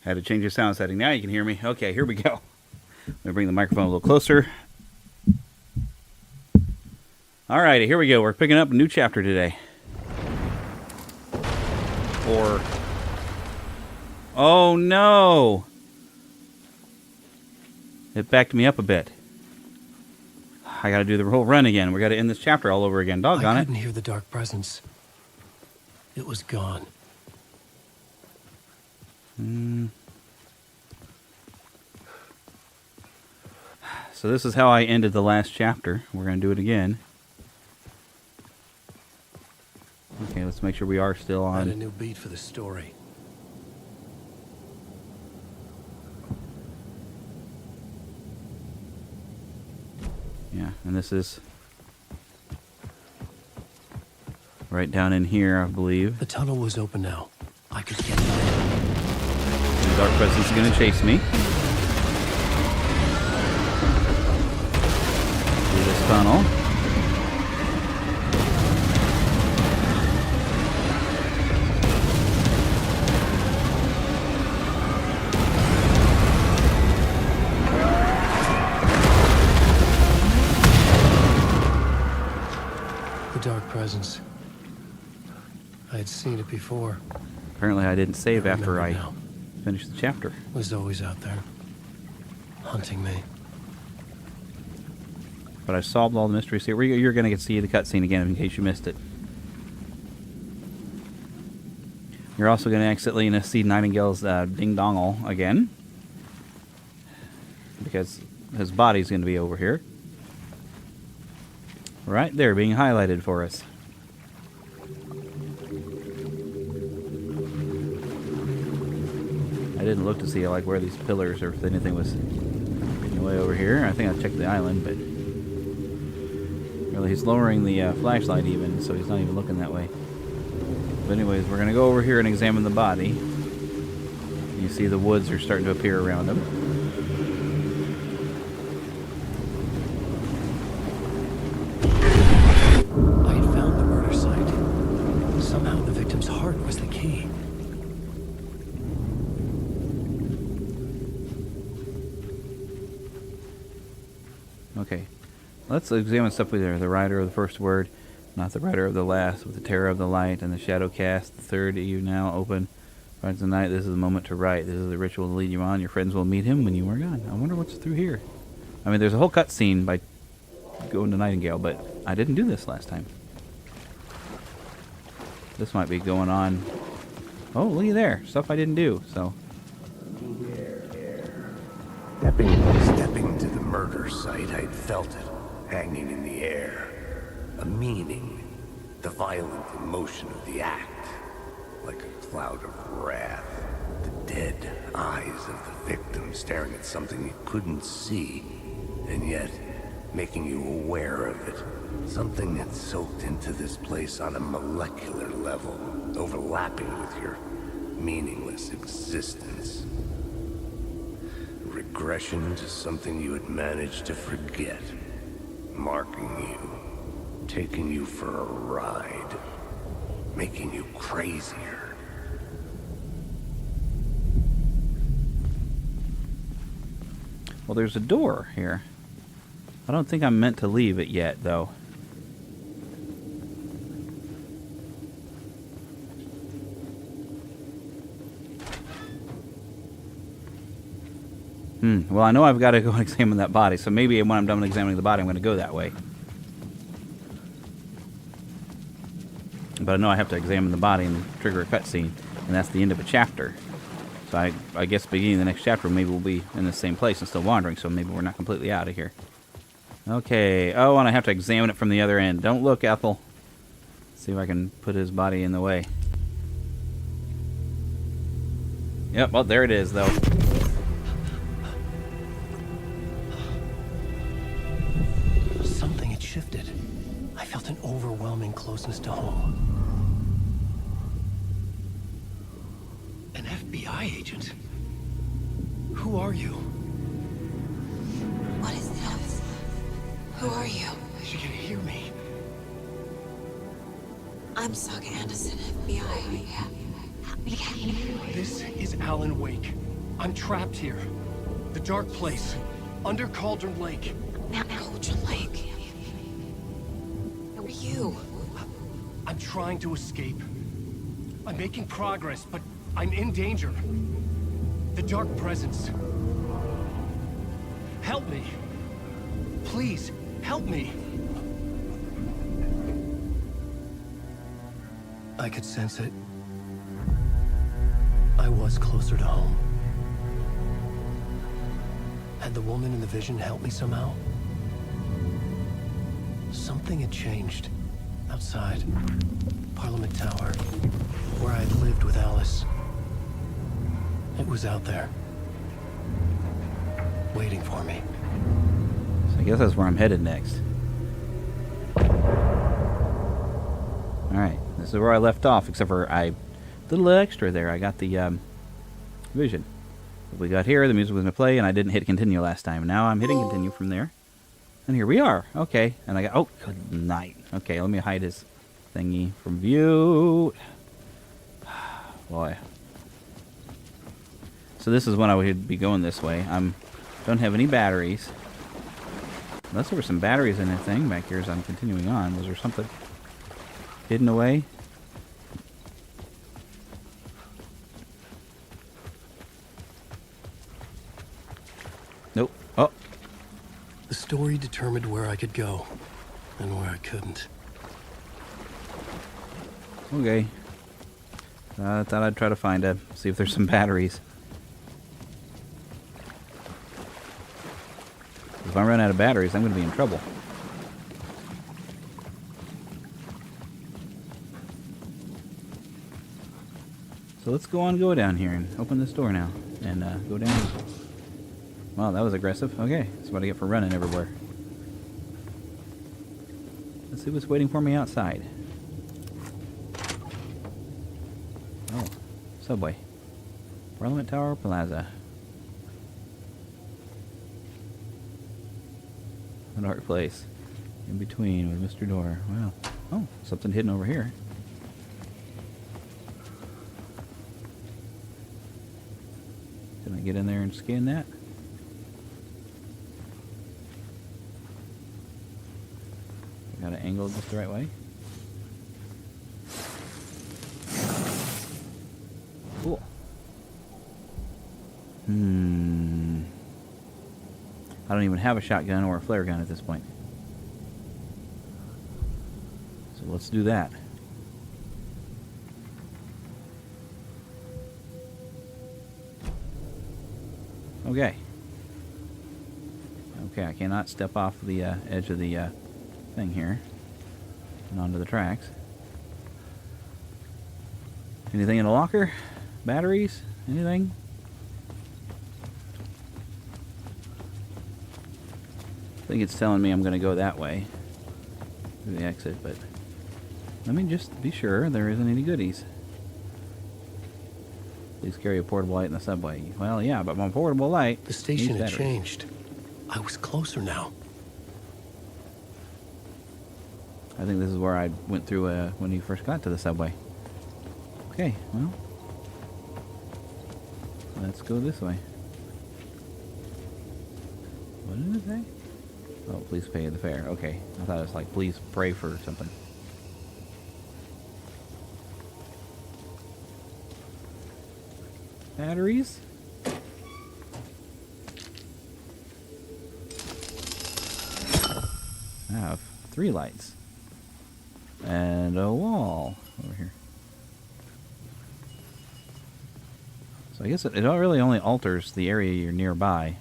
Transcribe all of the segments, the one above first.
Had to change the sound setting. Now you can hear me. Okay, here we go. Let me bring the microphone a little closer. All right, here we go. We're picking up a new chapter today. Or... oh, no! It backed me up a bit. I gotta do the whole run again. We gotta end this chapter all over again. Doggone it. I couldn't hear the dark presence. It was gone. So this is how I ended the last chapter. We're gonna do it again. Okay, let's make sure we are still on. Add a new beat for the story. Yeah, and this is right down in here, I believe. The tunnel was open now. I could get by. The dark presence is going to chase me through this tunnel. Dark presence. I had seen it before. Apparently I didn't save after I now. finished the chapter. It was always out there, hunting me. But I solved all the mysteries here. You're going to see the cutscene again in case you missed it. You're also going to accidentally see Nightingale's ding-dongle again. Because his body's going to be over here. Right there, being highlighted for us. I didn't look to see like where these pillars or if anything was way over here. I think I checked the island, but really he's lowering the flashlight even, so he's not even looking that way. But anyways, we're gonna go over here and examine the body. You see the woods are starting to appear around him. Okay, let's examine stuff with the writer of the first word, not the writer of the last, with the terror of the light and the shadow cast. The third, you now open. Finds the night. This is the moment to write. This is the ritual to lead you on. Your friends will meet him when you are gone. I wonder what's through here. I mean, there's a whole cutscene by going to Nightingale, but I didn't do this last time. This might be going on. Oh, looky there. Stuff I didn't do, so. Stepping to the murder site, I'd felt it, hanging in the air. A meaning, the violent emotion of the act, like a cloud of wrath. The dead eyes of the victim staring at something you couldn't see, and yet making you aware of it. Something that soaked into this place on a molecular level, overlapping with your meaningless existence. Regression to something you had managed to forget, marking you, taking you for a ride, making you crazier. Well, there's a door here. I don't think I'm meant to leave it yet, though. Well, I know I've got to go and examine that body, so maybe when I'm done examining the body, I'm going to go that way. But I know I have to examine the body and trigger a cutscene, and that's the end of a chapter. So I guess beginning of the next chapter, maybe we'll be in the same place and still wandering, so maybe we're not completely out of here. Okay. Oh, and I have to examine it from the other end. Don't look, Ethel. Let's see if I can put his body in the way. Yep, well, there it is, though. Something had shifted. I felt an overwhelming closeness to home. An FBI agent? Who are you? What is this? Who are you? She can hear me. I'm Saga Anderson, FBI. This is Alan Wake. I'm trapped here. The dark place. Under Cauldron Lake. Now, Cauldron Lake. Who are you? I'm trying to escape. I'm making progress, but I'm in danger. The dark presence. Help me. Please, help me. I could sense it. I was closer to home. Had the woman in the vision helped me somehow? Something had changed. Outside. Parliament Tower. Where I'd lived with Alice. It was out there. Waiting for me. So I guess that's where I'm headed next. Alright, this is where I left off, except for a little extra there. I got the vision. We got here, the music was going to play, and I didn't hit continue last time. Now I'm hitting continue from there. And here we are. Okay, and I got... Oh, good night. Okay, let me hide his thingy from view. Boy. So this is when I would be going this way. Don't have any batteries. Unless there were some batteries in that thing back here as I'm continuing on. Was there something hidden away? Nope. Oh. The story determined where I could go, and where I couldn't. Okay. I thought I'd try to see if there's some batteries. If I run out of batteries, I'm going to be in trouble. So let's go down here and open this door now. And go down. Wow, that was aggressive. Okay, that's what I get for running everywhere. Let's see what's waiting for me outside. Oh, subway. Parliament Tower Plaza. A dark place. In between with Mr. Door. Wow. Oh, something hidden over here. Can I get in there and scan that? I got it angled just the right way. Cool. I don't even have a shotgun or a flare gun at this point. So let's do that. Okay. Okay, I cannot step off the edge of the thing here and onto the tracks. Anything in the locker? Batteries? Anything? I think it's telling me I'm going to go that way through the exit, but let me just be sure there isn't any goodies. Please carry a portable light in the subway. Well, yeah, but my portable light... The station had changed. I was closer now. I think this is where I went through when you first got to the subway. Okay, well... let's go this way. What did it say? Oh, please pay the fare. Okay, I thought it was like, please pray for something. Batteries? I have 3 lights. And a wall over here. So I guess it really only alters the area you're nearby.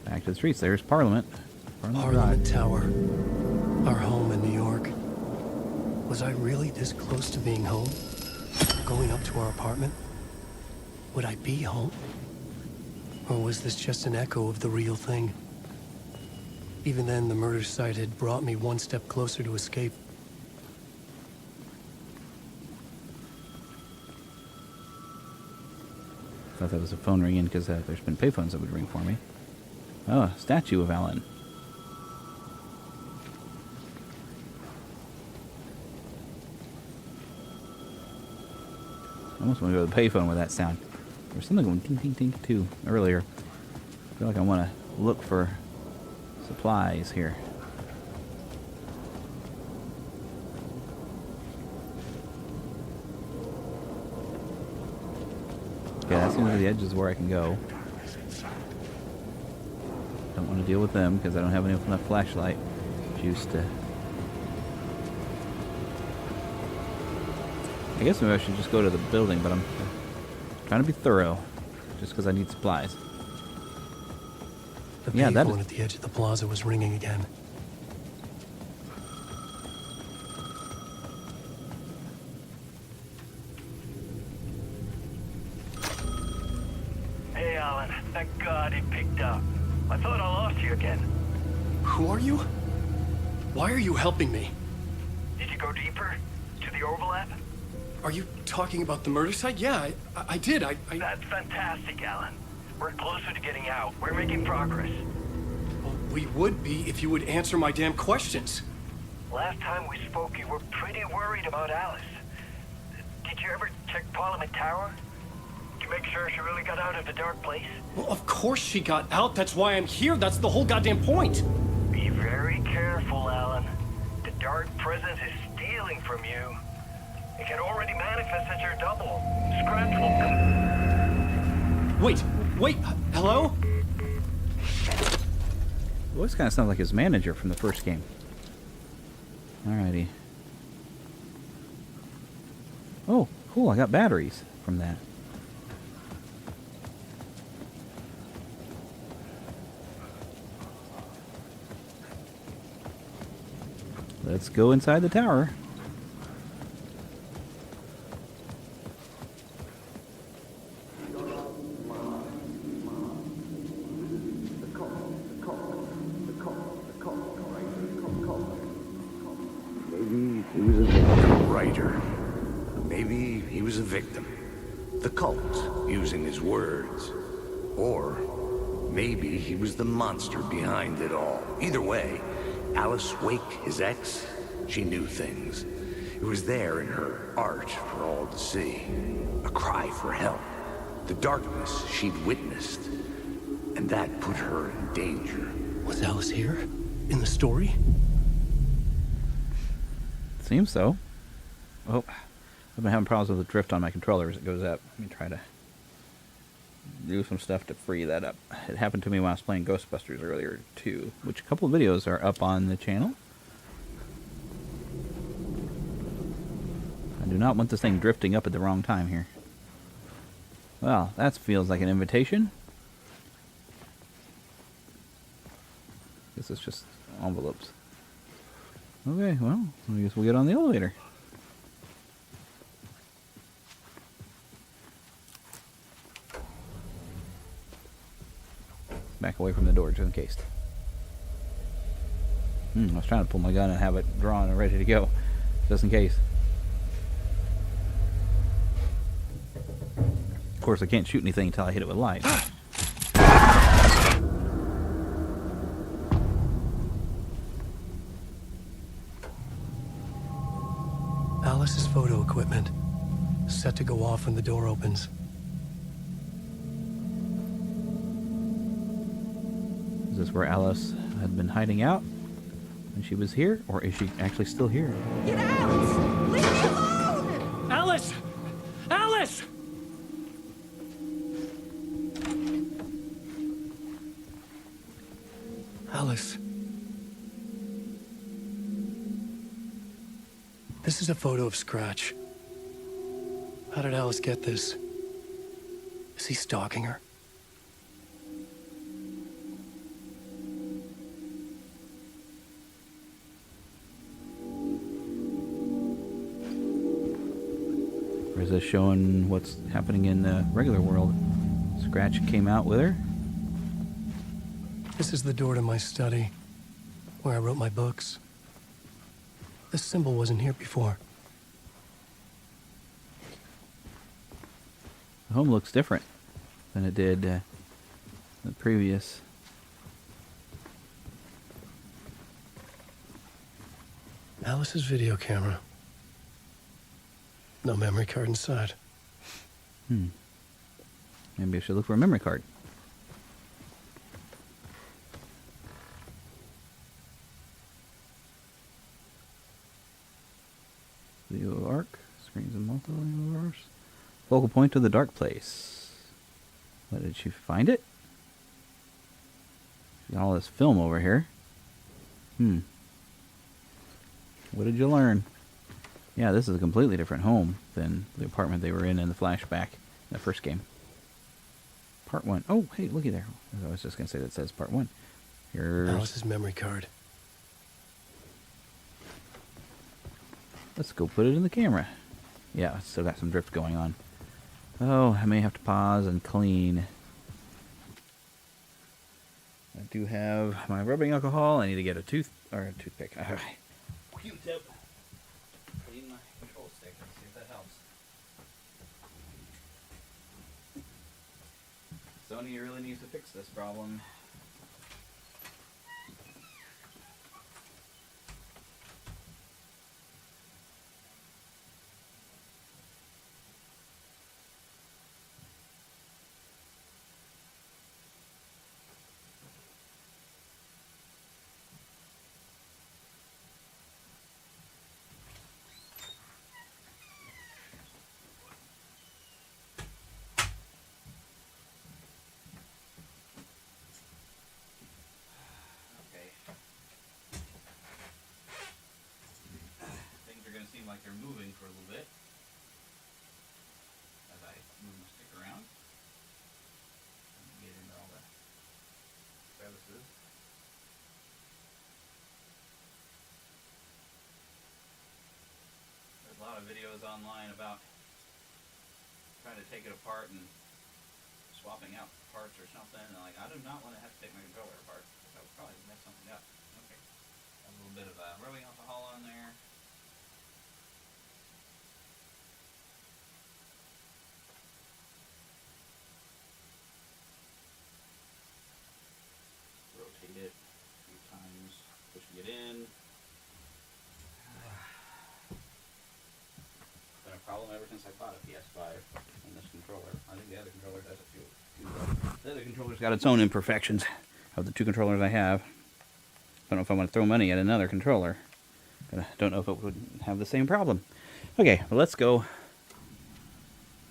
Back to the streets. There's Parliament. Parliament Tower. Our home in New York. Was I really this close to being home? Going up to our apartment? Would I be home? Or was this just an echo of the real thing? Even then, the murder site had brought me one step closer to escape. Thought that was a phone ringing because there's been payphones that would ring for me. Oh, a statue of Alan. I almost want to go to the payphone with that sound. There's something going ding ding ding too earlier. I feel like I want to look for supplies here. Okay, that seems like the edge is where I can go. Don't want to deal with them because I don't have enough flashlight juice to... I guess maybe I should just go to the building, but I'm trying to be thorough just because I need supplies. The Yeah, that payphone is... at the edge of the plaza was ringing again. Hey, Alan. Thank God he picked up. I thought I lost you again. Who are you? Why are you helping me? Did you go deeper? To the overlap? Are you talking about the murder site? Yeah, I did. That's fantastic, Alan. We're closer to getting out. We're making progress. Well, we would be if you would answer my damn questions. Last time we spoke, you were pretty worried about Alice. Did you ever check Parliament Tower? To make sure she really got out of the dark place? Well, of course she got out. That's why I'm here. That's the whole goddamn point. Be very careful, Alan. The dark presence is stealing from you. It can already manifest as your double. Scratch will come. Wait, hello? Voice kind of sounds like his manager from the first game. Alrighty. Oh, cool, I got batteries from that. Let's go inside the tower. Maybe he was a victim. Writer. Maybe he was a victim. The cult, using his words. Or maybe he was the monster behind it all. Either way, Alice Wake, his ex, she knew things. It was there in her art for all to see. A cry for help. The darkness she'd witnessed. And that put her in danger. Was Alice here? In the story? Seems so. Oh, I've been having problems with the drift on my controller as it goes up. Let me try to do some stuff to free that up. It happened to me when I was playing Ghostbusters earlier too, which a couple of videos are up on the channel. I do not want this thing drifting up at the wrong time here. Well, that feels like an invitation. Guess it's just envelopes. Okay, well, I guess we'll get on the elevator. Back away from the door just in case. I was trying to pull my gun and have it drawn and ready to go, just in case. Of course, I can't shoot anything until I hit it with light. Alice's photo equipment. Set to go off when the door opens. Is this where Alice had been hiding out when she was here? Or is she actually still here? Get out! Leave me alone! Alice! Alice! Alice. This is a photo of Scratch. How did Alice get this? Is he stalking her? Or is this showing what's happening in the regular world? Scratch came out with her? This is the door to my study, where I wrote my books. This symbol wasn't here before. The home looks different. than it did the previous. Alice's video camera. No memory card inside. Maybe I should look for a memory card. Video arc. Screens and multiple universe. Focal point of the dark place. What, did she find it? She got all this film over here. What did you learn? Yeah, this is a completely different home than the apartment they were in the flashback in the first game. Part 1. Oh, hey, looky there. I was just going to say that says Part 1. Here's... Alice's memory card. Let's go put it in the camera. Yeah, it's still got some drift going on. Oh, I may have to pause and clean. I do have my rubbing alcohol. I need to get a toothpick. All right. Q-tip. Clean my control stick. Let's see if that helps. Sony really needs to fix this problem. Seem like they're moving for a little bit as I move my stick around and get into all the crevices. There's a lot of videos online about trying to take it apart and swapping out parts or something, and like, I do not want to have to take my controller apart because I would probably mess something up. Okay, a little bit of rubbing alcohol on there. Rotate it a few times, pushing it in. Been a problem ever since I bought a PS5 and this controller. I think the other controller does a few. The other controller's got its own imperfections of the two controllers I have. I don't know if I want to throw money at another controller, but I don't know if it would have the same problem. Okay, well, let's go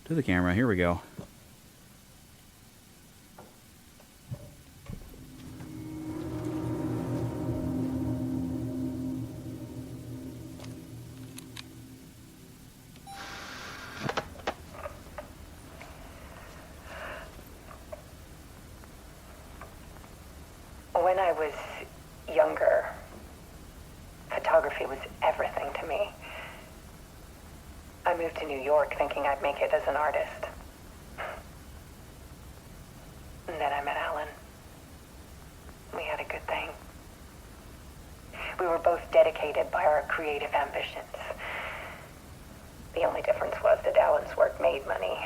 to the camera. Here we go. When I was younger, photography was everything to me. I moved to New York thinking I'd make it as an artist. And then I met Alan. We had a good thing. We were both dedicated by our creative ambitions. The only difference was that Alan's work made money.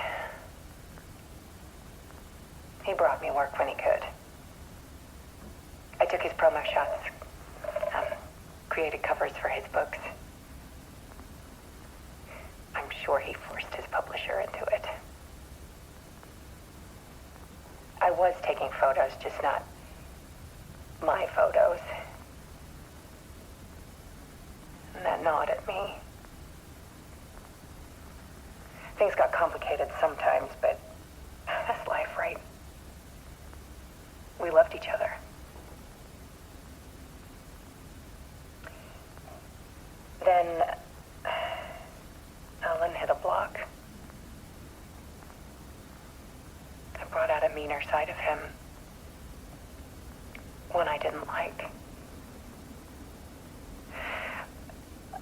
He brought me work when he could. I took his promo shots, created covers for his books. I'm sure he forced his publisher into it. I was taking photos, just not my photos. And that gnawed at me. Things got complicated sometimes, but that's life, right? We loved each other. Then Alan hit a block. I brought out a meaner side of him. One I didn't like.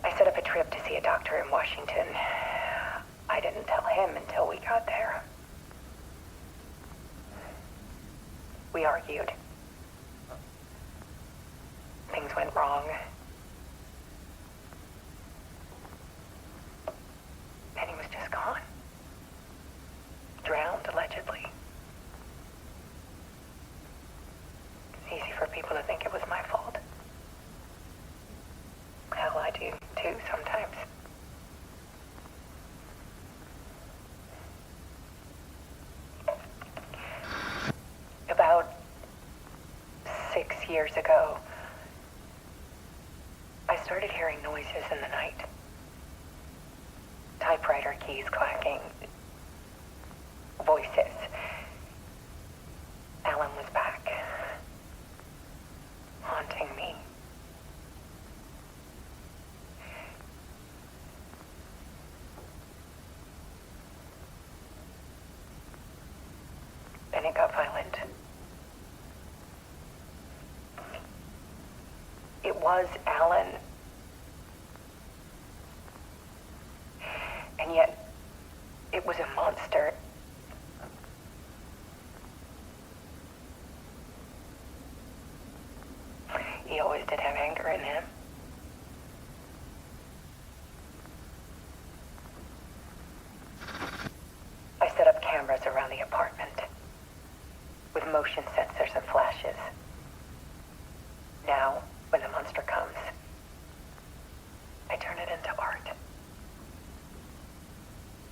I set up a trip to see a doctor in Washington. I didn't tell him until we got there. We argued. Things went wrong. And he was just gone. Drowned, allegedly. years ago, I started hearing noises in the night. Typewriter keys clacking. Voices. Alan was back. Haunting me. Then it got violent. It was Alan. And yet, it was a monster. He always did have anger in him. I set up cameras around the apartment with motion sensors and flashes. Now, when the monster comes, I turn it into art.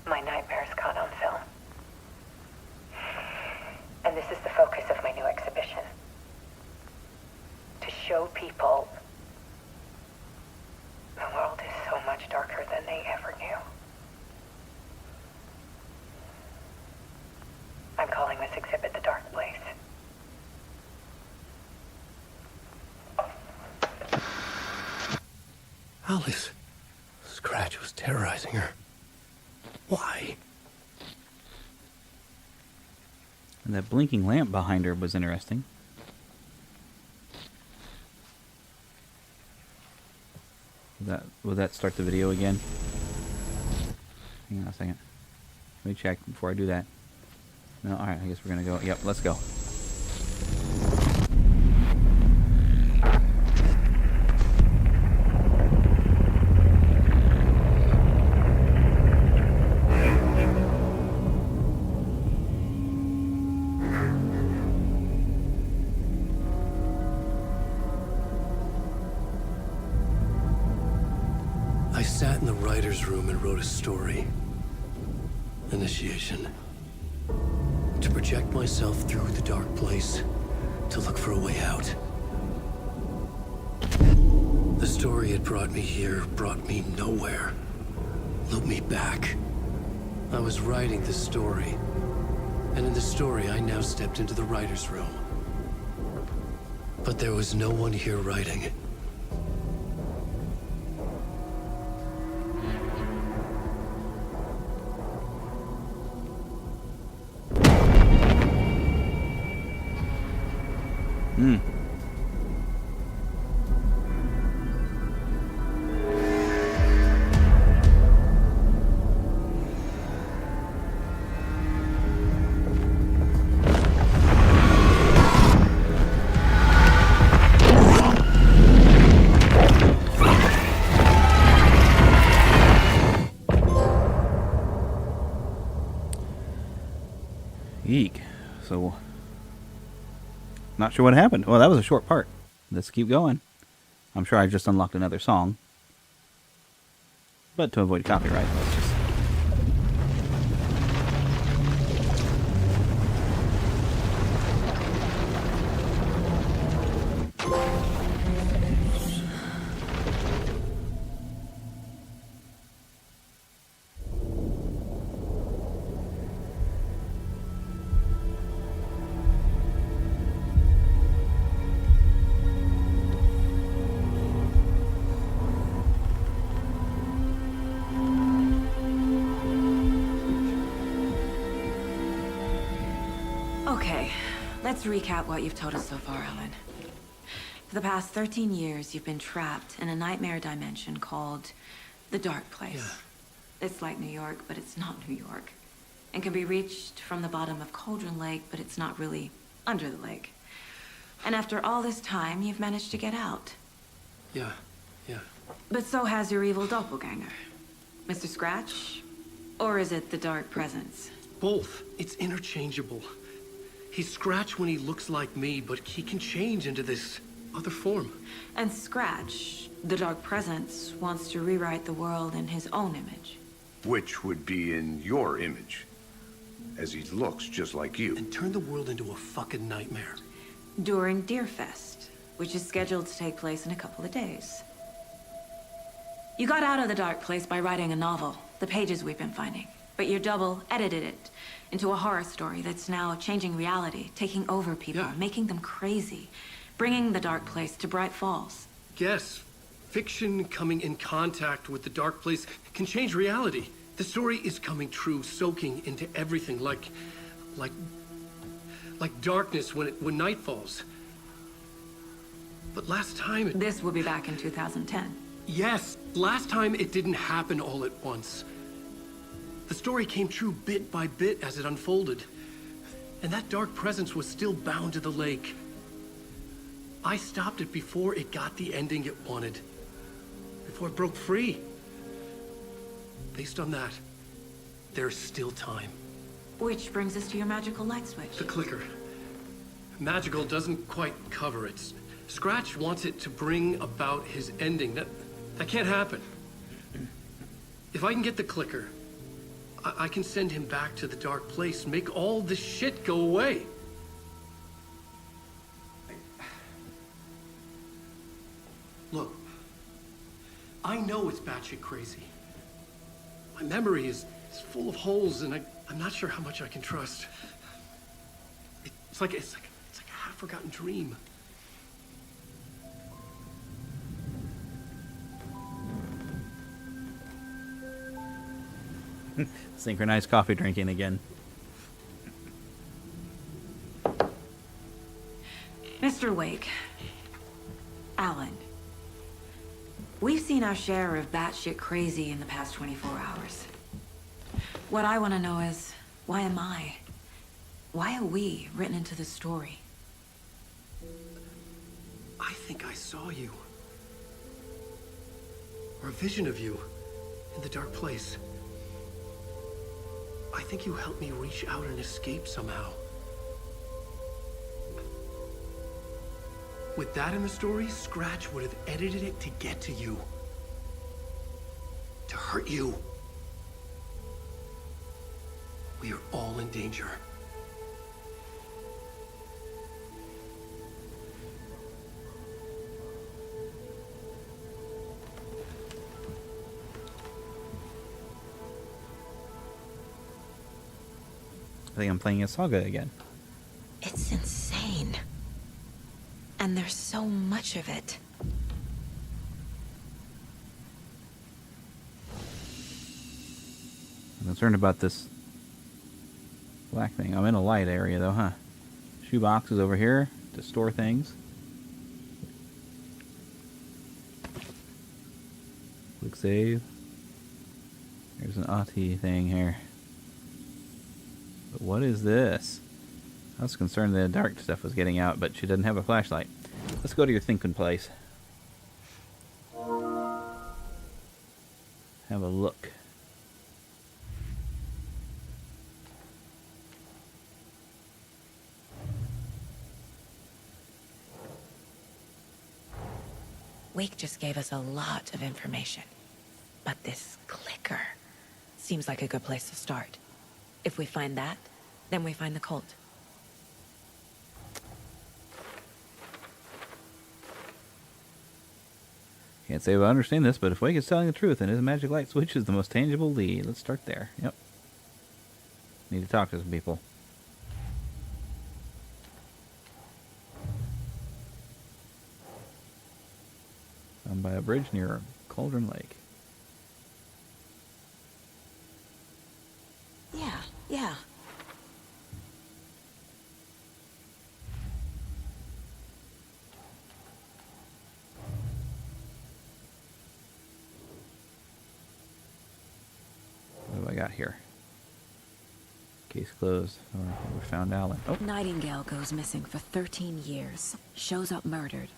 My nightmares caught on film. And this is the focus of my new exhibition. To show people the world is so much darker than they ever knew. I'm calling this exhibit The Dark Place. Alice. Scratch was terrorizing her. Why? And that blinking lamp behind her was interesting. Will that start the video again? Hang on a second. Let me check before I do that. No, alright, I guess we're gonna go. Yep, let's go. I sat in the writer's room and wrote a story. Initiation. To project myself through the dark place, to look for a way out. The story had brought me here, brought me nowhere. Looped me back. I was writing the story. And in the story, I now stepped into the writer's room. But there was no one here writing. Eek. So, not sure what happened. Well, that was a short part. Let's keep going. I'm sure I just unlocked another song. But to avoid copyright, let's just... Okay, let's recap what you've told us so far, Alan. For the past 13 years, you've been trapped in a nightmare dimension called the Dark Place. Yeah. It's like New York, but it's not New York. And can be reached from the bottom of Cauldron Lake, but it's not really under the lake. And after all this time, you've managed to get out. Yeah. But so has your evil doppelganger. Mr. Scratch? Or is it the Dark Presence? Both. It's interchangeable. He's Scratch when he looks like me, but he can change into this other form. And Scratch, the Dark Presence, wants to rewrite the world in his own image. Which would be in your image, as he looks just like you. And turn the world into a fucking nightmare. During Deerfest, which is scheduled to take place in a couple of days. You got out of the dark place by writing a novel, the pages we've been finding, but your double edited it into a horror story that's now changing reality, taking over people, Yeah. making them crazy, bringing the dark place to Bright Falls. Yes, fiction coming in contact with the dark place can change reality. The story is coming true, soaking into everything like darkness when night falls. But last time This will be back in 2010. yes, last time it didn't happen all at once. The story came true bit by bit as it unfolded. And that dark presence was still bound to the lake. I stopped it before it got the ending it wanted. Before it broke free. Based on that, there's still time. Which brings us to your magical light switch. The clicker. Magical doesn't quite cover it. Scratch wants it to bring about his ending. That can't happen. If I can get the clicker, I can send him back to the dark place, make all this shit go away. Look, I know it's batshit crazy. My memory is full of holes, and I'm not sure how much I can trust. It's like a half-forgotten dream. Synchronized coffee drinking again. Mr. Wake, Alan, we've seen our share of batshit crazy in the past 24 hours. What I want to know is, why am I? Why are we written into the story? I think I saw you. Or a vision of you in the dark place. I think you helped me reach out and escape somehow. With that in the story, Scratch would have edited it to get to you. To hurt you. We are all in danger. I think I'm playing a saga again. It's insane. And there's so much of it. I'm concerned about this black thing. I'm in a light area though, huh? Shoebox is over here to store things. Click save. There's an AUTI thing here. But what is this? I was concerned the dark stuff was getting out, but she doesn't have a flashlight. Let's go to your thinking place. Have a look. Wake just gave us a lot of information. But this clicker seems like a good place to start. If we find that, then we find the cult. Can't say I understand this, but if Wake is telling the truth and his magic light switch is the most tangible lead, let's start there. Yep. Need to talk to some people. Found by a bridge near Cauldron Lake. Yeah. What have I got here? Case closed. Or we found Alan. Oh, Nightingale goes missing for 13 years, shows up murdered,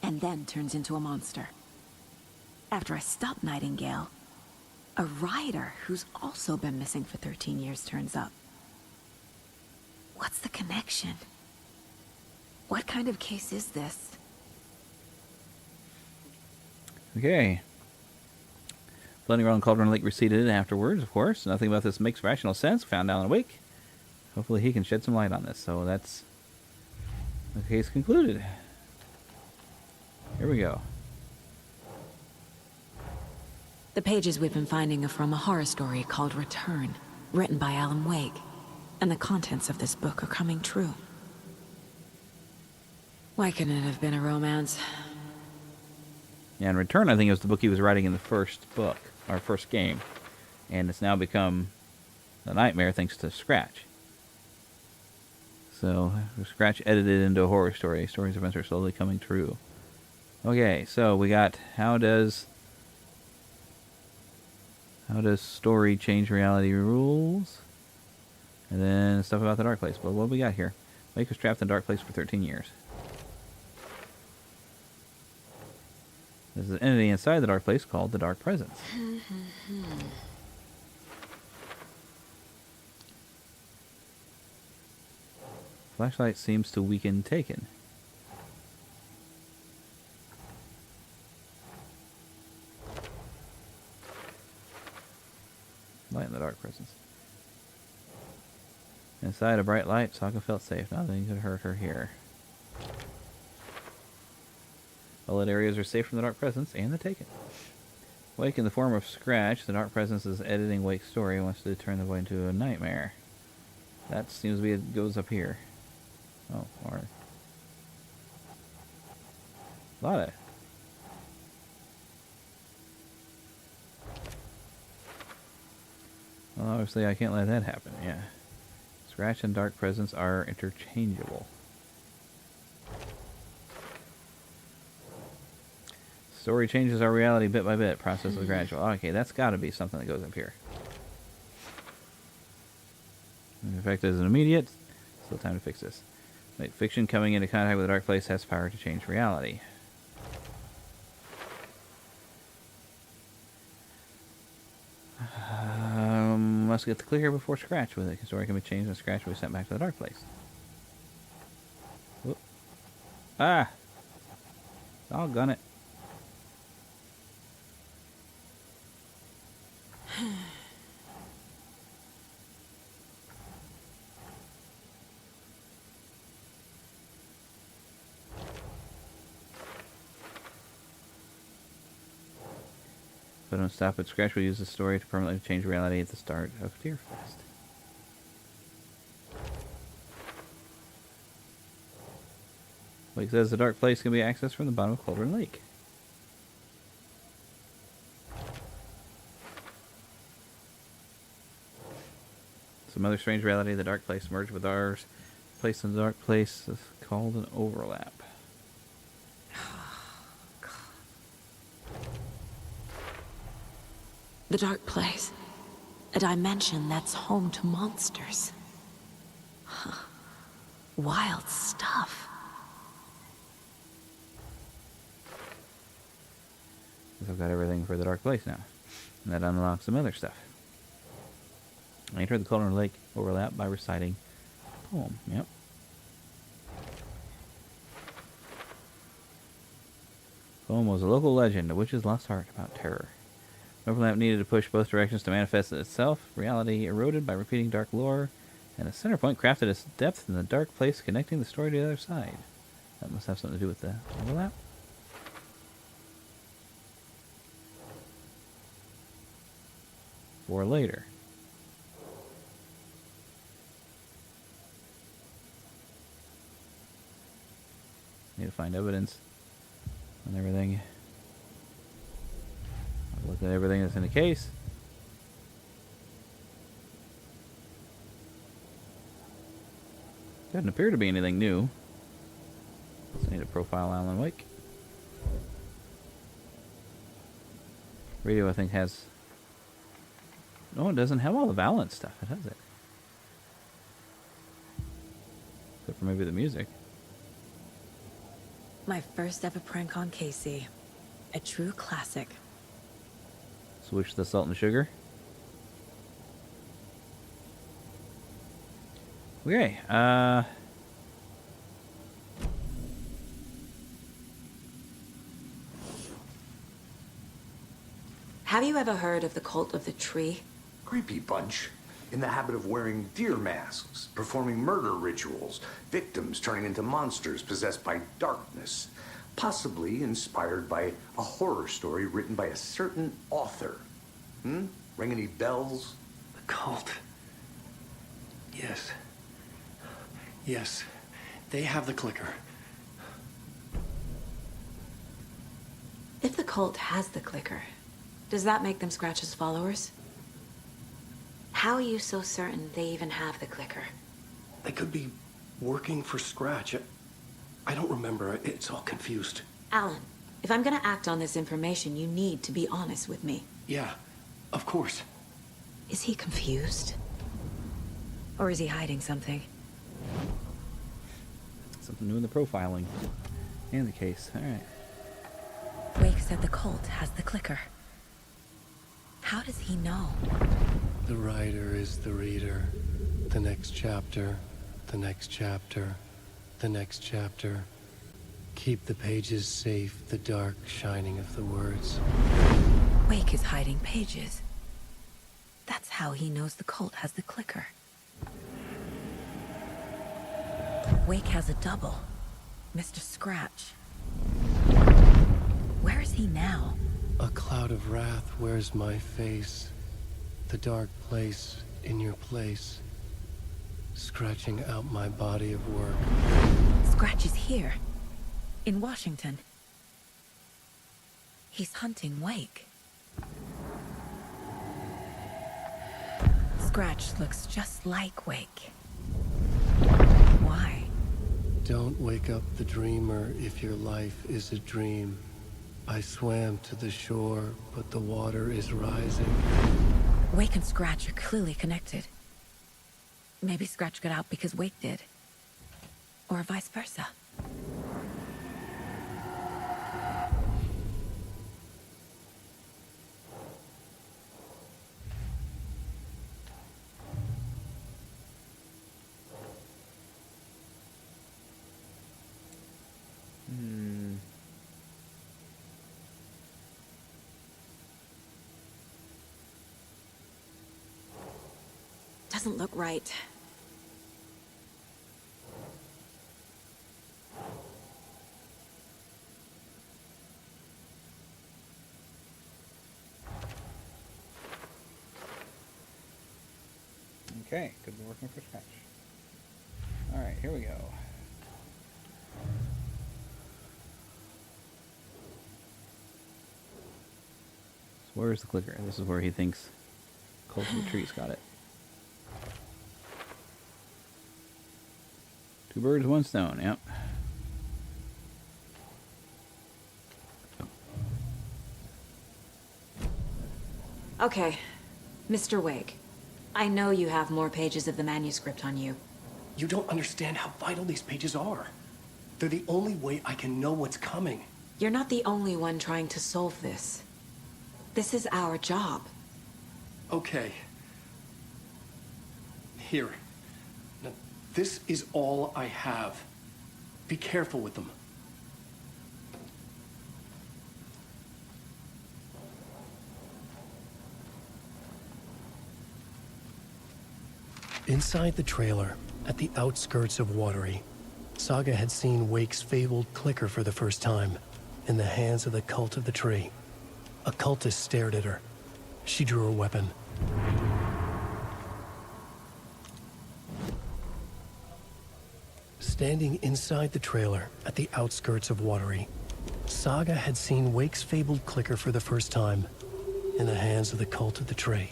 and then turns into a monster. After I stop Nightingale, a rider who's also been missing for 13 years turns up. What's the connection? What kind of case is this? okay. Flooding around Cauldron Lake receded afterwards, of course. Nothing about this makes rational sense. Found Alan awake. Hopefully he can shed some light on this. So that's the case concluded. Here we go. The pages we've been finding are from a horror story called Return, written by Alan Wake. And the contents of this book are coming true. Why couldn't it have been a romance? Yeah, in Return, I think it was the book he was writing in the first book, or first game. And it's now become a nightmare thanks to Scratch. So, Scratch edited into a horror story. Stories events are slowly coming true. Okay, so we got how does story change reality rules? And then stuff about the Dark Place. But what do we got here? Wake was trapped in the Dark Place for 13 years. There's an entity inside the Dark Place called the Dark Presence. Flashlight seems to weaken Taken. Light in the Dark Presence. Inside a bright light, Sokka felt safe. Nothing could hurt her here. Bullet areas are safe from the Dark Presence and the Taken. Wake in the form of Scratch, the Dark Presence is editing Wake's story and wants to turn the boy into a nightmare. That seems to be it goes up here. Oh, or a lot of. Well, obviously I can't let that happen, yeah. Scratch and Dark Presence are interchangeable. Story changes our reality bit by bit. Process is gradual. Okay, that's got to be something that goes up here. The effect isn't immediate. Still time to fix this. Like, fiction coming into contact with the Dark Place has power to change reality. Must get the clear before Scratch with it. The story can be changed and Scratch will be sent back to the Dark Place. Whoop. Ah! Doggone it. But don't stop at Scratch will use the story to permanently change reality at the start of Deerfest. Wake says the Dark Place can be accessed from the bottom of Cauldron Lake. Some other strange reality, the Dark Place merged with ours. Place in the Dark Place is called an overlap. The Dark Place. A dimension that's home to monsters. Huh. Wild stuff. I've got everything for the Dark Place now. And that unlocks some other stuff. I entered the Cauldron Lake overlap by reciting a poem. Yep. Poem was a local legend, a witch's lost art about terror. Overlap needed to push both directions to manifest itself. Reality eroded by repeating dark lore, and a center point crafted its depth in the Dark Place, connecting the story to the other side. That must have something to do with the overlap. For later. Need to find evidence on everything. I'll look at everything that's in the case. Doesn't appear to be anything new. Just need to profile Alan Wake. Radio, I think, has... No, it doesn't have all the Valance stuff, it has it. Except for maybe the music. My first ever prank on Casey. A true classic. Switch the salt and sugar. Okay, Have you ever heard of the Cult of the Tree? Creepy bunch. In the habit of wearing deer masks, performing murder rituals, victims turning into monsters possessed by darkness. Possibly inspired by a horror story written by a certain author. Ring any bells? The cult. Yes. Yes. They have the clicker. If the cult has the clicker, does that make them Scratch's followers? How are you so certain they even have the clicker? They could be working for Scratch. I don't remember. It's all confused. Alan, if I'm gonna act on this information, you need to be honest with me. Yeah, of course. Is he confused? Or is he hiding something? Something new in the profiling. And the case. Alright. Wake said the cult has the clicker. How does he know? The writer is the reader. The next chapter, the next chapter, the next chapter. Keep the pages safe, the dark shining of the words. Wake is hiding pages. That's how he knows the cult has the clicker. Wake has a double. Mr. Scratch. Where is he now? A cloud of wrath wears my face. The dark place in your place. Scratching out my body of work. Scratch is here. In Washington. He's hunting Wake. Scratch looks just like Wake. Why? Don't wake up the dreamer if your life is a dream. I swam to the shore, but the water is rising. Wake and Scratch are clearly connected. Maybe Scratch got out because Wake did. Or vice versa. Doesn't look right. Okay, could be working for Scratch. Alright, here we go. So where's the clicker? This is where he thinks Cult of the Trees got it. Two birds, one stone, yep. Okay, Mr. Wake. I know you have more pages of the manuscript on you. You don't understand how vital these pages are. They're the only way I can know what's coming. You're not the only one trying to solve this. This is our job. Okay. Here. Now, this is all I have. Be careful with them. Inside the trailer, at the outskirts of Watery, Saga had seen Wake's fabled clicker for the first time, in the hands of the Cult of the Tree. A cultist stared at her. She drew her weapon. Standing inside the trailer, at the outskirts of Watery, Saga had seen Wake's fabled clicker for the first time, in the hands of the Cult of the Tree.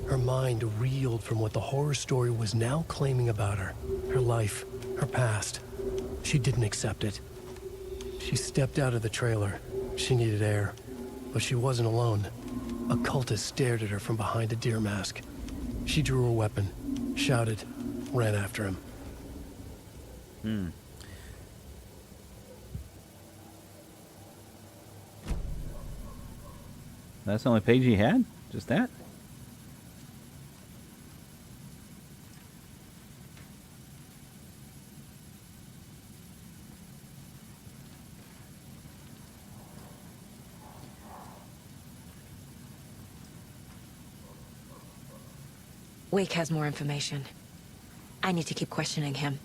Her mind reeled from what the horror story was now claiming about her. Her life, her past. She didn't accept it. She stepped out of the trailer. She needed air. But she wasn't alone. A cultist stared at her from behind a deer mask. She drew her weapon, shouted, ran after him. That's the only page he had? Just that? Wake has more information. I need to keep questioning him.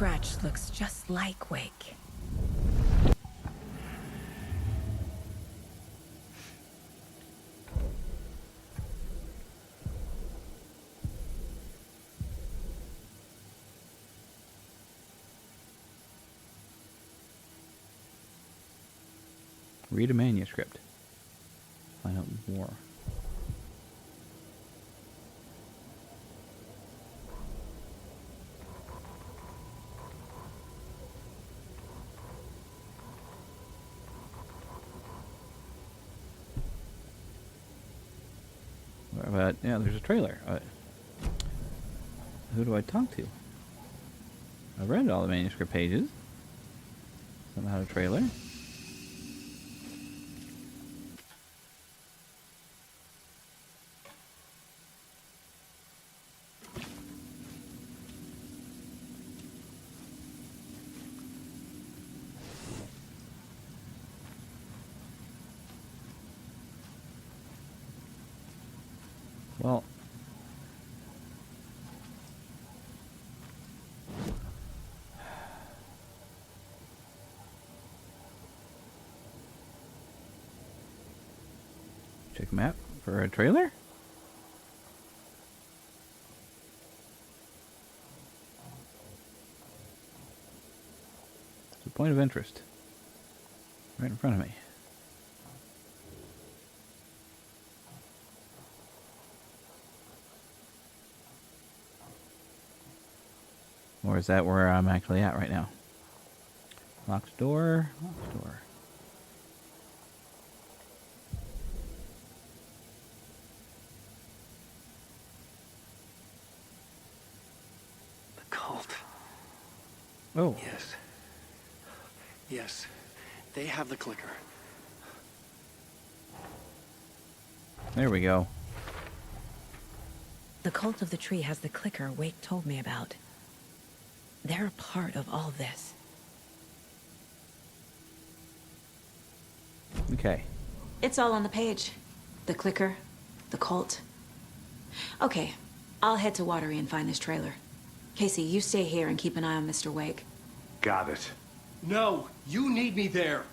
scratch looks just like Wake. Read a manuscript. Find out more. But yeah, there's a trailer. Who do I talk to? I read all the manuscript pages. Somehow a trailer. Well, check map for a trailer. It's a point of interest right in front of me. Or is that where I'm actually at right now? Locked door, locked door. The cult. Oh, Yes. Yes. They have the clicker. there we go. The cult of the tree has the clicker Wake told me about. They're a part of all this. Okay. It's all on the page. The clicker, the cult. Okay, I'll head to Watery and find this trailer. Casey, you stay here and keep an eye on Mr. Wake. Got it. No, you need me there.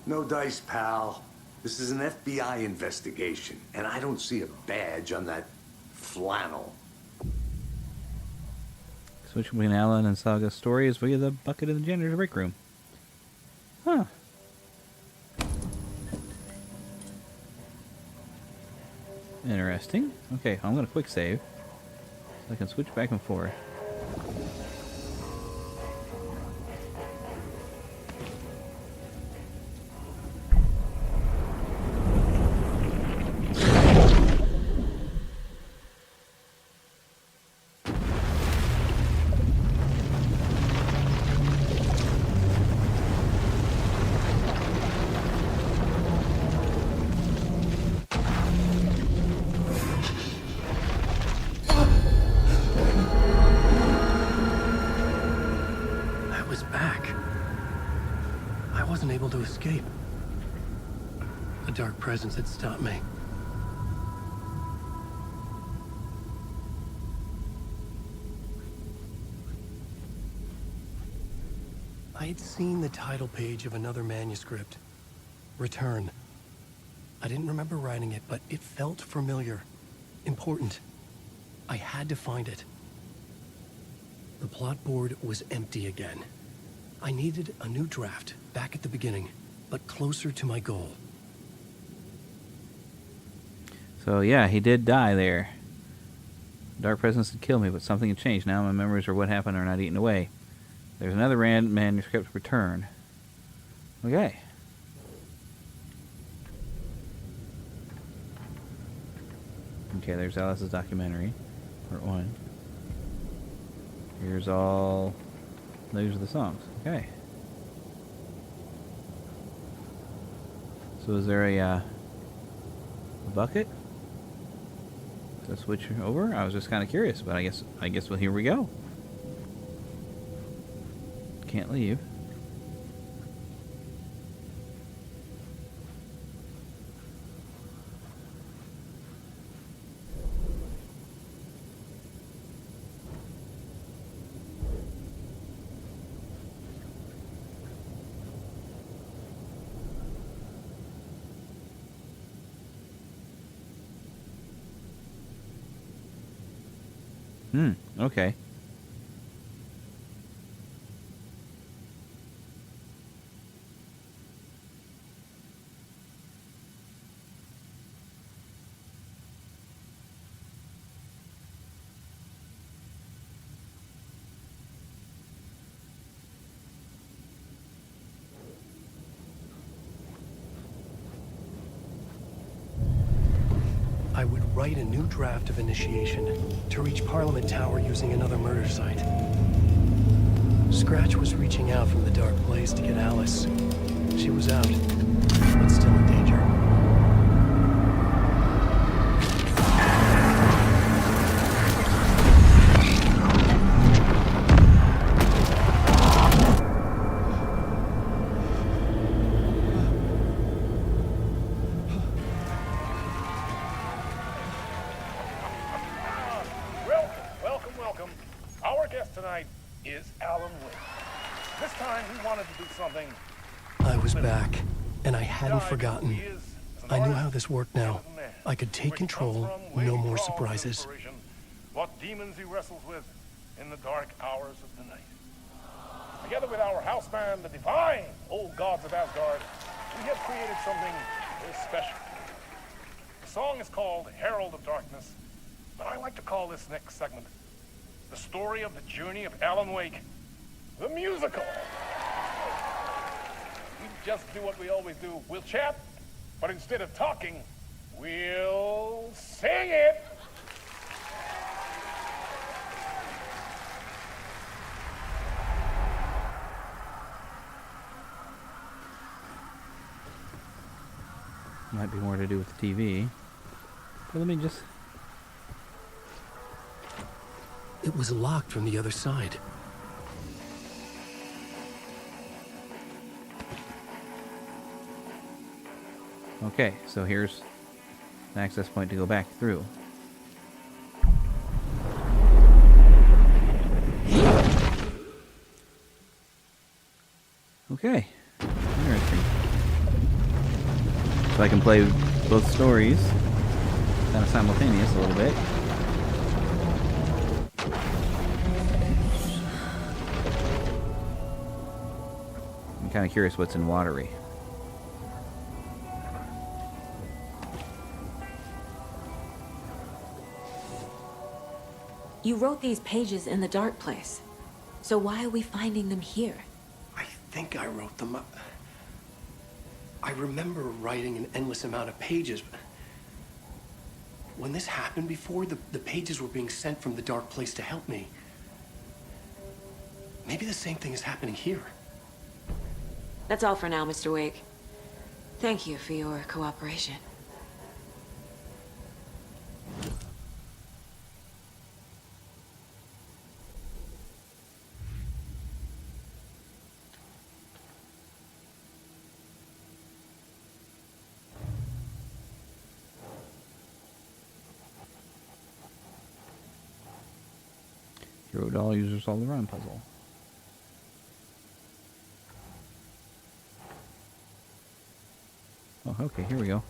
No dice, pal. This is an FBI investigation, and I don't see a badge on that flannel. Switch between Alan and Saga's stories via the bucket in the janitor's break room. Huh. Interesting. Okay, I'm gonna quick save so I can switch back and forth. I was back. I wasn't able to escape. A dark presence had stopped me. I had seen the title page of another manuscript. Return. I didn't remember writing it, but it felt familiar. Important. I had to find it. The plot board was empty again. I needed a new draft, back at the beginning, but closer to my goal. So yeah, he did die there. Dark presence had killed me, but something had changed. Now my memories of what happened are not eaten away. There's another manuscript return. Okay. Okay, there's Alice's documentary. Part 1. Here's all... Those are the songs. Okay. So is there a bucket to switch over? I was just kind of curious, but I guess well, here we go. Can't leave. Okay. I would write a new draft of initiation to reach Parliament Tower using another murder site. Scratch was reaching out from the dark place to get Alice. She was out, but still in danger. Welcome. Our guest tonight is Alan Wake. This time he wanted to do something. I was back, and I hadn't forgotten. I knew how this worked now. I could take control, no more surprises. What demons he wrestles with in the dark hours of the night. Together with our house band, the divine old gods of Asgard, we have created something very special. The song is called Herald of Darkness, but I like to call this next segment the story of the journey of Alan Wake, the musical. We just do what we always do. We'll chat, but instead of talking, we'll sing it. Might be more to do with the TV. But let me just... It was locked from the other side. Okay, so here's an access point to go back through. Okay, interesting. So I can play both stories, kind of simultaneous a little bit. I'm kind of curious what's in Watery. You wrote these pages in the dark place. So why are we finding them here? I think I wrote them up. I remember writing an endless amount of pages. When this happened before, the pages were being sent from the dark place to help me. Maybe the same thing is happening here. That's all for now, Mr. Wake. Thank you for your cooperation. Hero doll users solve the run puzzle. Oh, okay, here we go.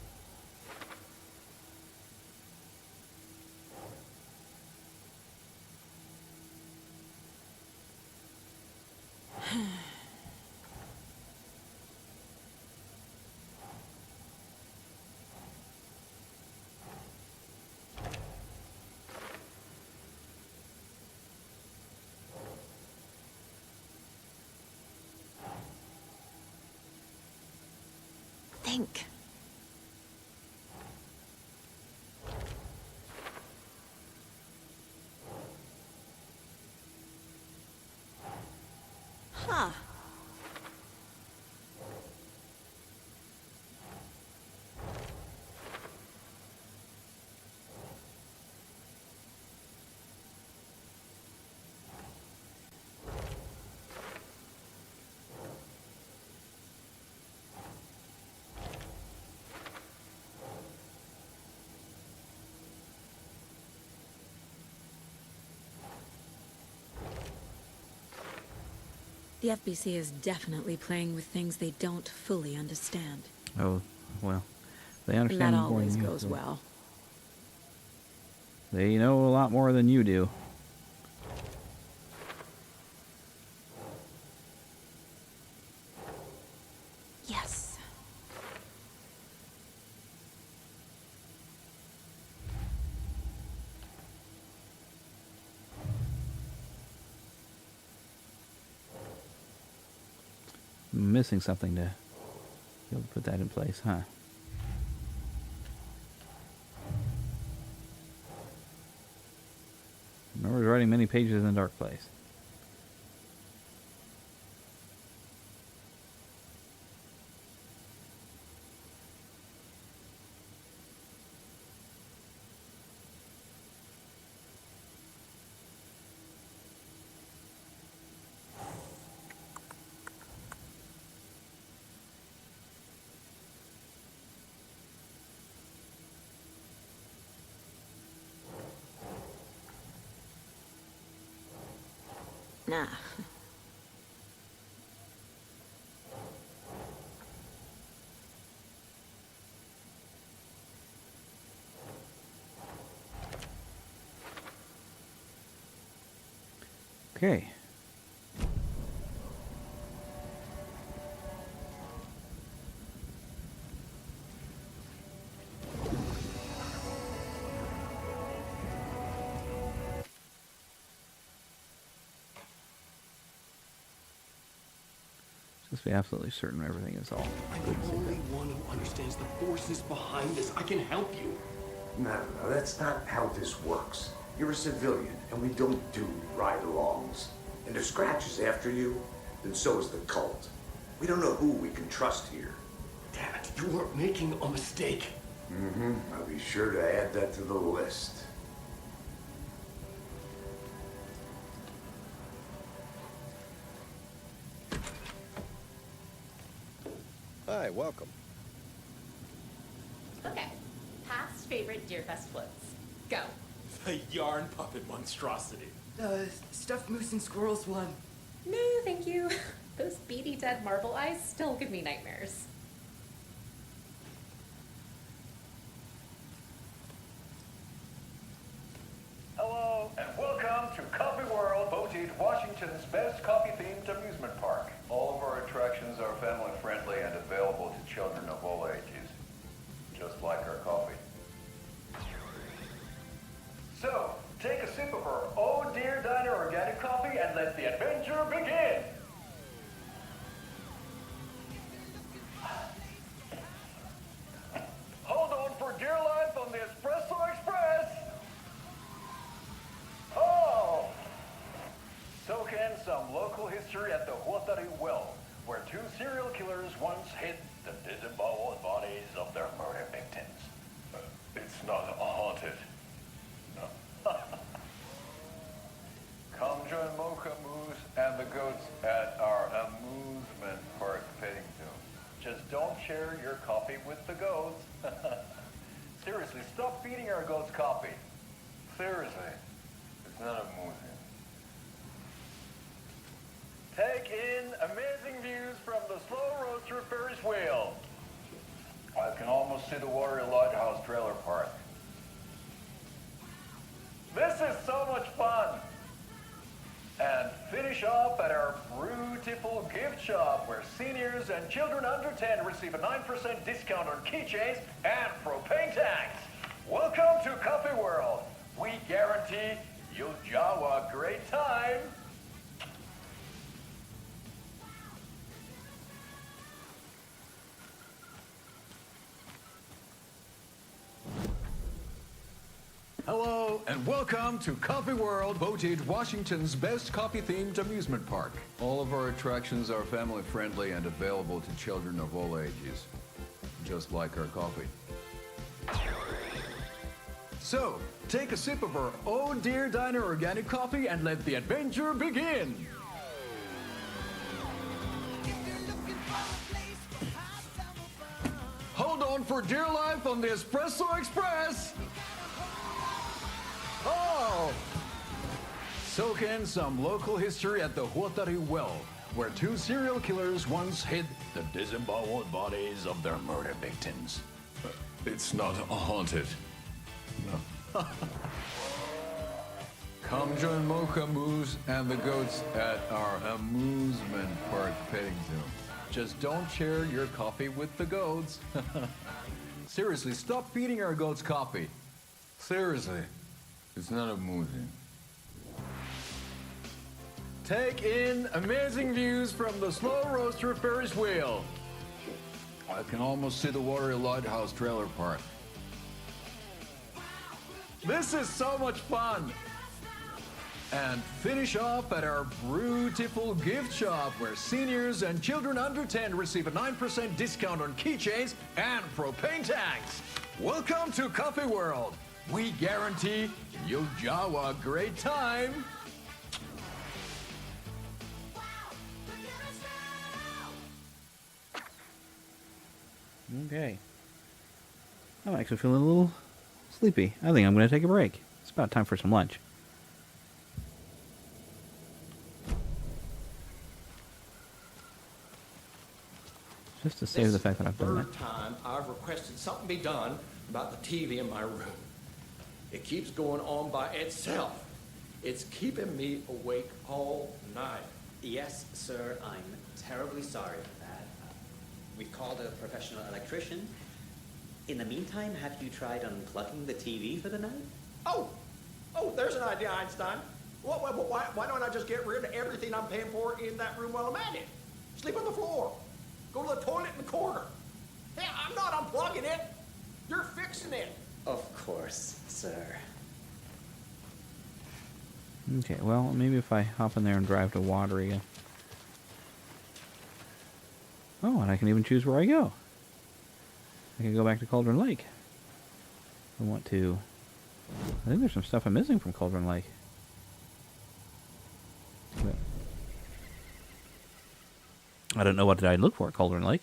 Think. Huh. The FBC is definitely playing with things they don't fully understand. Oh, well, they And understand that more than always you goes do. well. They know a lot more than you do. missing something to be able to put that in place, huh? Remember writing many pages in a dark place. Nah. Okay. Just be absolutely certain everything is all I'm good. the only one who understands the forces behind this. I can help you. No, that's not how this works. You're a civilian, and we don't do ride-alongs. And if Scratch is after you, then so is the cult. We don't know who we can trust here. Damn it, you are making a mistake. Mm-hmm. I'll be sure to add that to the list. Hi, welcome. Okay. Past favorite Deerfest floats. Go. The yarn puppet monstrosity. Stuffed moose and squirrels one. No, thank you. Those beady dead marble eyes still give me nightmares. Hello, and welcome to Coffee World, voted Washington's best coffee-themed amusement park. All of our attractions are family-friendly and available to children of all ages, just like our coffee. So, take a sip of our Oh Dear Diner organic coffee and let the adventure begin! Hold on for dear life on the Espresso Express! Oh! Soak in some local history at the Huatari Well, where two serial killers once hid the disemboweled bodies of their murder victims. It's not haunted. No. Come join Mocha Moose and the goats at our amusement park petting zoo. Just don't share your coffee with the goats. Seriously, stop feeding our goats coffee. Seriously, it's not amusing. Take in amazing views from the slow roaster Ferris wheel. I can almost see the Warrior Lighthouse trailer park. This is so much fun. And finish off at our beautiful gift shop where seniors and children under 10 receive a 9% discount on keychains and propane tanks. Welcome to Coffee World. We guarantee you'll jaw a great time. Hello, and welcome to Coffee World, voted Washington's best coffee-themed amusement park. All of our attractions are family-friendly and available to children of all ages, just like our coffee. So, take a sip of our Oh Dear Diner organic coffee and let the adventure begin! Hold on for dear life on the Espresso Express! Oh! Soak in some local history at the Huatari Well, where two serial killers once hid the disemboweled bodies of their murder victims. It's not haunted. No. Come join Mocha Moose and the goats at our amusement park petting zoo. Just don't share your coffee with the goats. Seriously, stop feeding our goats coffee. Seriously. It's not amusing. take in amazing views from the slow roaster Ferris wheel. I can almost see the watery lighthouse trailer park. This is so much fun. And finish off at our beautiful gift shop where seniors and children under 10 receive a 9% discount on keychains and propane tanks. Welcome to Coffee World. We guarantee you'll jaw a great time. Okay. I'm actually feeling a little sleepy. I think I'm going to take a break. It's about time for some lunch. Just to save the fact that I've done that. Third time I've requested something be done about the TV in my room. It keeps going on by itself. It's keeping me awake all night. Yes, sir, I'm terribly sorry for that. We've called a professional electrician. In the meantime, have you tried unplugging the TV for the night? Oh, there's an idea, Einstein. Why don't I just get rid of everything I'm paying for in that room while I'm at it? Sleep on the floor. Go to the toilet in the corner. Hey, I'm not unplugging it. You're fixing it. Of course, sir. Okay, well, maybe if I hop in there and drive to Watery. Oh, and I can even choose where I go. I can go back to Cauldron Lake. I want to... I think there's some stuff I'm missing from Cauldron Lake. But I don't know what did I look for at Cauldron Lake.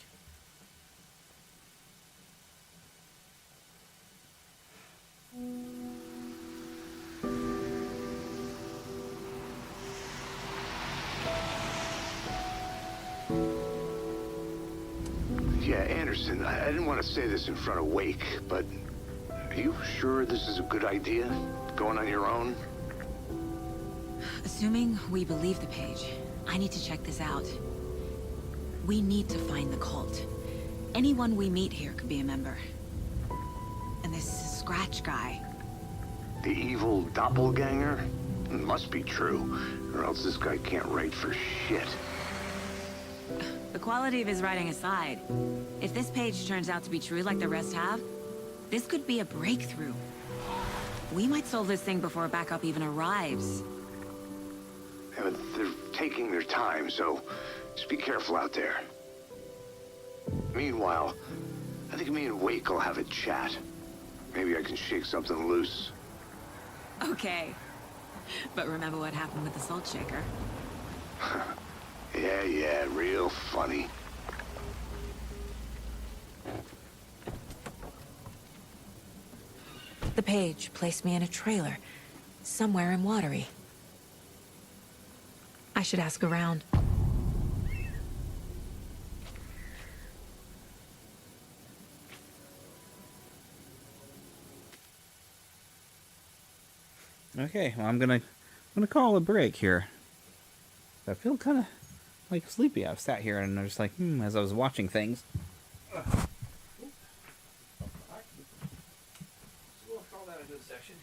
Yeah, Anderson, I didn't want to say this in front of Wake, but are you sure this is a good idea? Going on your own? Assuming we believe the page, I need to check this out. We need to find the cult. Anyone we meet here could be a member. And this Scratch guy. The evil doppelganger? It must be true, or else this guy can't write for shit. The quality of his writing aside, if this page turns out to be true like the rest have, this could be a breakthrough. We might solve this thing before backup even arrives. Yeah, but they're taking their time, so just be careful out there. Meanwhile, I think me and Wake will have a chat. Maybe I can shake something loose. Okay. But remember what happened with the salt shaker? Yeah, real funny. The page placed me in a trailer, somewhere in Watery. I should ask around. Okay, well, I'm gonna call a break here. I feel kind of like sleepy. I've sat here and I'm just like, as I was watching things. So we'll call that a good section.